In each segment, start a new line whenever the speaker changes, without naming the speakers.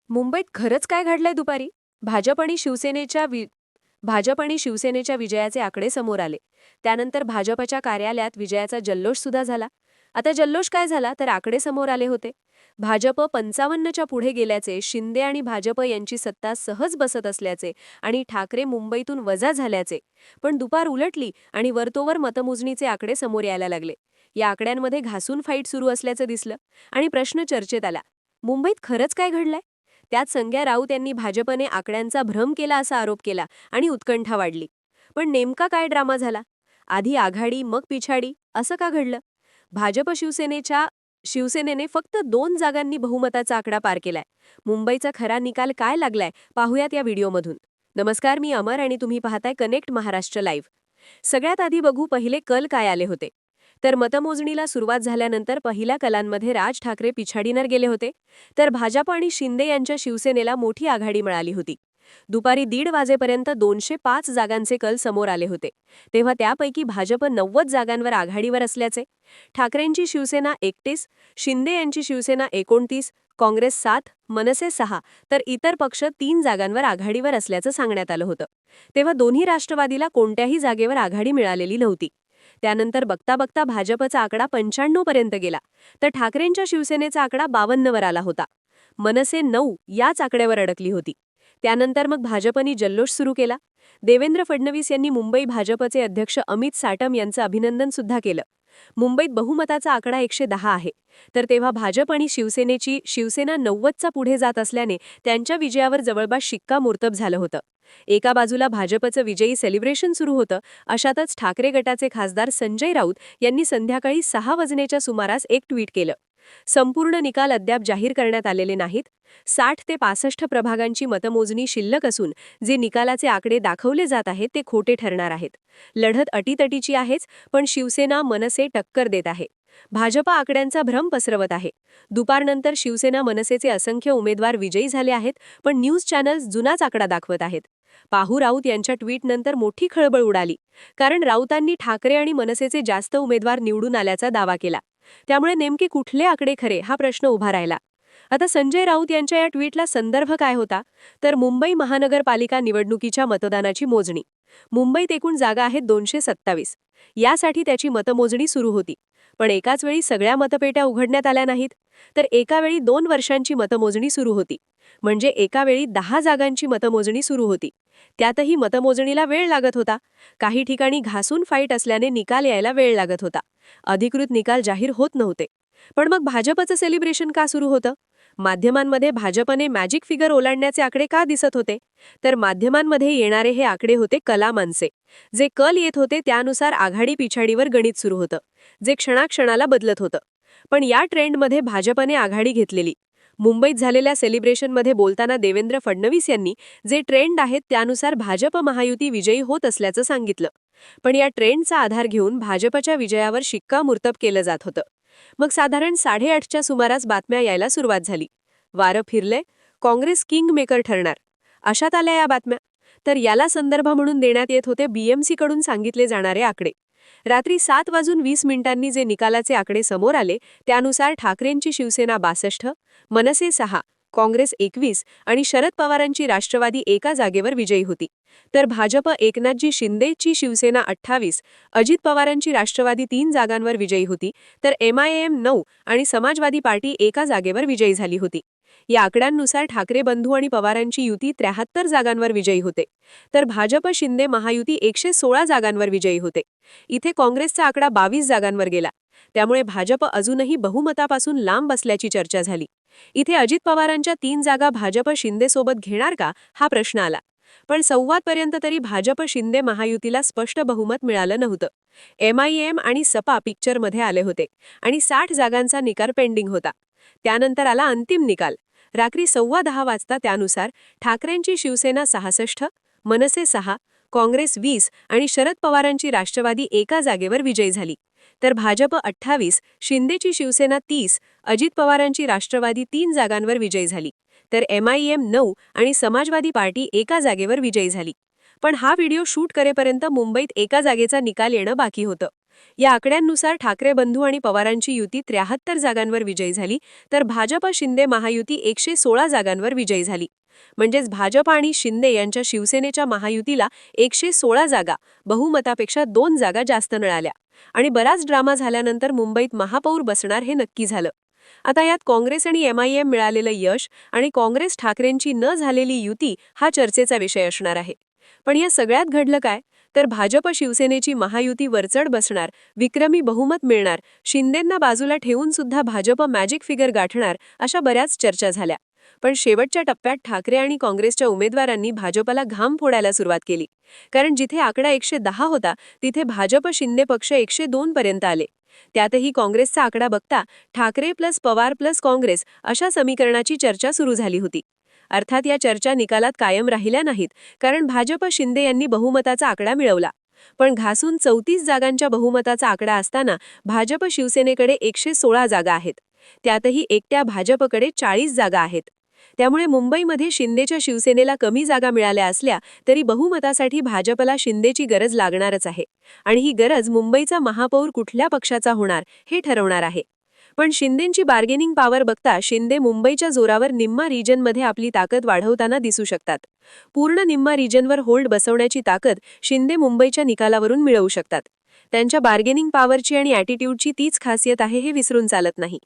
मुंबईत खरंच काय घडलंय दुपारी? भाजप आणि शिवसेनेच्या विजयाचे आकडे समोर आले. त्यानंतर भाजपच्या कार्यालयात विजयाचा जल्लोष सुद्धा झाला. आता जल्लोष काय झाला तर आकडे समोर आले होते. भाजप 55च्या पुढे गेल्याचे, शिंदे आणि भाजप यांची सत्ता सहज बसत असल्याचे आणि ठाकरे मुंबईतून वजा झाल्याचे. पण दुपार उलटली आणि वरतोवर मतमोजणीचे आकडे समोर यायला लागले. या आकड्यांमध्ये घासून फाईट सुरू असल्याचं दिसलं आणि प्रश्न चर्चेत आला. मुंबईत खरंच काय घडलंय? त्यात संज्ञा राऊत यांनी भाजपने आकड्यांचा भ्रम केला असा आरोप केला आणि उत्कंठा वाढली. पण नेमका काय ड्रामा झाला? आधी आघाडी मग पिछाडी असं का घडलं? शिवसेनेने फक्त 2 जागांनी बहुमताचा आकडा पार केलाय. मुंबईचा खरा निकाल काय लागलाय पाहूयात या व्हिडिओमधून. नमस्कार, मी अमर आणि तुम्ही पाहताय कनेक्ट महाराष्ट्र लाईव्ह. सगळ्यात आधी बघू पहिले कल काय आले होते. तर मतमोजणीला सुरुवात झाल्यानंतर पहिल्या कलांमध्ये राज ठाकरे पिछाडीवर गेले होते, तर भाजप आणि शिंदे यांच्या शिवसेनेला मोठी आघाडी मिळाली होती. दुपारी 1:30 वाजेपर्यंत 205 जागांचे कल समोर आले होते. तेव्हा त्यापैकी भाजप 90 जागांवर आघाडीवर असल्याचे, ठाकरेंची शिवसेना 31, शिंदे यांची शिवसेना 29, काँग्रेस 7, मनसे 6, तर इतर पक्ष 3 जागांवर आघाडीवर असल्याचं सांगण्यात आलं होतं. तेव्हा दोन्ही राष्ट्रवादीला कोणत्याही जागेवर आघाडी मिळालेली नव्हती. त्यानंतर बघता बघता भाजपचा आकडा 95 पर्यंत गेला, तर ठाकरेंच्या शिवसेनेचा आकडा 52 वर आला होता. मनसे 9 याच आकड्यावर अडकली होती. त्यानंतर मग भाजपनी जल्लोष सुरू केला. देवेंद्र फडणवीस यांनी मुंबई भाजपचे अध्यक्ष अमित साटम यांचं अभिनंदन सुद्धा केलं. मुंबईत बहुमताचा आकडा 110 आहे, तर तेव्हा भाजप आणि शिवसेना 90चा पुढे जात असल्याने त्यांच्या विजयावर जवळपास शिक्कामोर्तब झालं होतं. एका बाजूला भाजपचं विजयी सेलिब्रेशन सुरू होतं, अशातच ठाकरे गटाचे खासदार संजय राऊत यांनी संध्याकाळी 6 वाजण्याच्या सुमारास एक ट्विट केलं. संपूर्ण निकाल अद्याप जाहीर करण्यात आलेले नाहीत. 60 ते 65 प्रभागांची मतमोजणी शिल्लक असून जे निकालाचे आकडे दाखवले जात आहेत ते खोटे ठरणार आहेत. लढत अटीतटीची आहेच, पण शिवसेना मनसे टक्कर देत आहे. भाजप आकड्यांचा भ्रम पसरवत आहे. दुपारनंतर शिवसेना मनसेचे असंख्य उमेदवार विजयी झाले आहेत, पण न्यूज चॅनल्स जुनाच आकडा दाखवत आहेत. पाहू राऊत यांच्या ट्विटनंतर मोठी खळबळ उडाली, कारण राऊतांनी ठाकरे आणि मनसेचे जास्त उमेदवार निवडून आल्याचा दावा केला. त्यामुळे नेमके कुठले आकडे खरे हा प्रश्न उभा राहिला. आता संजय राऊत यांच्या या ट्विटला संदर्भ काय होता? तर मुंबई महानगरपालिका निवडणुकीच्या मतदानाची मोजणी. मुंबईत एकूण जागा आहेत 227. यासाठी त्याची मतमोजणी सुरू होती. पण एकाच वेळी सगळ्या मतपेट्या उघडण्यात आल्या नाहीत, तर एका वेळी 2 वर्षांची मतमोजणी सुरू होती. म्हणजे एका वेळी 10 जागांची मतमोजणी सुरू होती. त्यातही मतमोजणीला वेळ लागत होता. काही ठिकाणी घासून फाईट असल्याने निकाल यायला वेळ लागत होता. अधिकृत निकाल जाहीर होत नव्हते. पण मग भाजपचं सेलिब्रेशन का सुरू होतं? माध्यमांमध्ये भाजपने मॅजिक फिगर ओलांडण्याचे आकडे का दिसत होते? तर माध्यमांमध्ये येणारे हे आकडे होते कलामांचे. जे कल येत होते त्यानुसार आघाडी पिछाडीवर गणित सुरू होतं, जे क्षणाक्षणाला बदलत होतं. पण या ट्रेंडमध्ये भाजपने आघाडी घेतलेली. मुंबईत झालेल्या सेलिब्रेशनमध्ये बोलताना देवेंद्र फडणवीस यांनी जे ट्रेंड आहेत त्यानुसार भाजप महायुती विजयी होत असल्याचं सांगितलं. पण या ट्रेंडचा आधार घेऊन भाजपच्या विजयावर शिक्कामोर्तब केलं जात होतं. मग साधारण 8:30च्या सुमारास बातम्या यायला सुरुवात झाली. वारं फिरले, काँग्रेस किंग मेकर ठरणार, अशात आल्या या बातम्या. तर याला संदर्भ म्हणून देण्यात येत होते BMC कडून सांगितले जाणारे आकडे. रात्री 7:20 जे निकालाचे आकडे समोर आले त्यानुसार ठाकरेंची शिवसेना 62, मनसे 6, काँग्रेस 21 आणि शरद पवारांची राष्ट्रवादी एका जागेवर विजयी होती. तर भाजप एकनाथजी शिंदेची शिवसेना 28, अजित पवारांची राष्ट्रवादी 3 जागांवर विजयी होती, तर MIM 9 आणि समाजवादी पार्टी एका जागेवर विजयी झाली होती. या आकड्यांनुसार ठाकरे बंधू आणि पवारांची युती 73 जागांवर विजयी होते, तर भाजप शिंदे महायुती 116 जागांवर विजयी होते. इथे काँग्रेसचा आकडा 22 जागांवर गेला. त्यामुळे भाजप अजूनही बहुमतापासून लांब असल्याची चर्चा झाली. इथे अजित पवारांच्या 3 जागा भाजप शिंदेसोबत घेणार का हा प्रश्न आला. पण संवादपर्यंत तरी भाजप शिंदे महायुतीला स्पष्ट बहुमत मिळालं नव्हतं. MIM आणि सपा पिक्चरमध्ये आले होते आणि 60 जागांचा निकाल पेंडिंग होता. त्यानंतर आला अंतिम निकाल. रात्री 10:15 वाजता. त्यानुसार ठाकरेंची शिवसेना 66, मनसे 6, काँग्रेस 20 आणि शरद पवारांची राष्ट्रवादी एका जागेवर विजयी झाली. तर भाजप 28, शिंदेची शिवसेना 30, अजित पवारांची राष्ट्रवादी 3 जागांवर विजयी झाली. तर MIM 9 आणि समाजवादी पार्टी एका जागेवर विजयी झाली. पण हा व्हिडिओ शूट करेपर्यंत मुंबईत एका जागेचा निकाल येणं बाकी होतं. या आकड्यांनुसार ठाकरे बंधू आणि पवारांची युती 73 जागांवर विजयी झाली, तर भाजप शिंदे महायुती 116 जागांवर विजयी झाली. म्हणजेच भाजप आणि शिंदे यांच्या शिवसेनेच्या महायुतीला 116 जागा, बहुमतापेक्षा 2 जागा जास्त मिळाल्या. आणि बराच ड्रामा झाल्यानंतर मुंबईत महापौर बसणार हे नक्की झालं. आता यात काँग्रेस आणि MIM मिळालेलं यश आणि काँग्रेस ठाकरेंची न झालेली युती हा चर्चेचा विषय असणार आहे. पण या सगळ्यात घडलं काय, तर भाजप शिवसेनेची महायुती वरचढ बसणार, विक्रमी बहुमत मिळणार, शिंदेंना बाजूला ठेवून सुद्धा भाजप मॅजिक फिगर गाठणार, अशा बऱ्याच चर्चा झाल्या. पण शेवटच्या टप्प्यात ठाकरे आणि काँग्रेसच्या उमेदवारांनी भाजपला घाम फोडायला सुरुवात केली. कारण जिथे आकडा 110 होता, तिथे भाजप शिंदे पक्ष 102 पर्यंत आले. त्यातही काँग्रेसचा आकडा बघता ठाकरे प्लस पवार प्लस काँग्रेस अशा समीकरणाची चर्चा सुरू झाली होती. अर्थात या चर्चा निकालात कायम राहिल्या नाहीत, कारण भाजप शिंदे यांनी बहुमताचा आकडा मिळवला. पण घासून 34 जागांच्या बहुमताचा आकडा असताना भाजप शिवसेनेकडे 116 जागा आहेत. त्यातही एकट्या भाजपकडे 40 जागा आहेत. त्यामुळे मुंबईमध्ये शिंदेच्या शिवसेनेला कमी जागा मिळाल्या असल्या तरी बहुमतासाठी भाजपला शिंदेची गरज लागणारच आहे. आणि ही गरज मुंबईचा महापौर कुठल्या पक्षाचा होणार हे ठरवणार आहे. पण शिंदेंची बार्गेनिंग पॉवर बघता शिंदे मुंबईच्या जोरावर निम्मा रिजनमध्ये आपली ताकद वाढवताना दिसू शकतात. पूर्ण निम्मा रिजनवर होल्ड बसवण्याची ताकद शिंदे मुंबईच्या निकालावरून मिळवू शकतात. त्यांच्या बार्गेनिंग पॉवरची आणि ॲटिट्यूडची तीच खासियत आहे हे विसरून चालत नाही.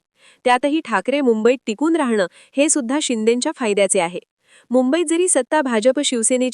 त्यातही ठाकरे मुंबईत टिकून राहणं हे सुद्धा शिंदेंच्या फायद्याचे आहे. मुंबईत जरी सत्ता भाजप शिवसेनेची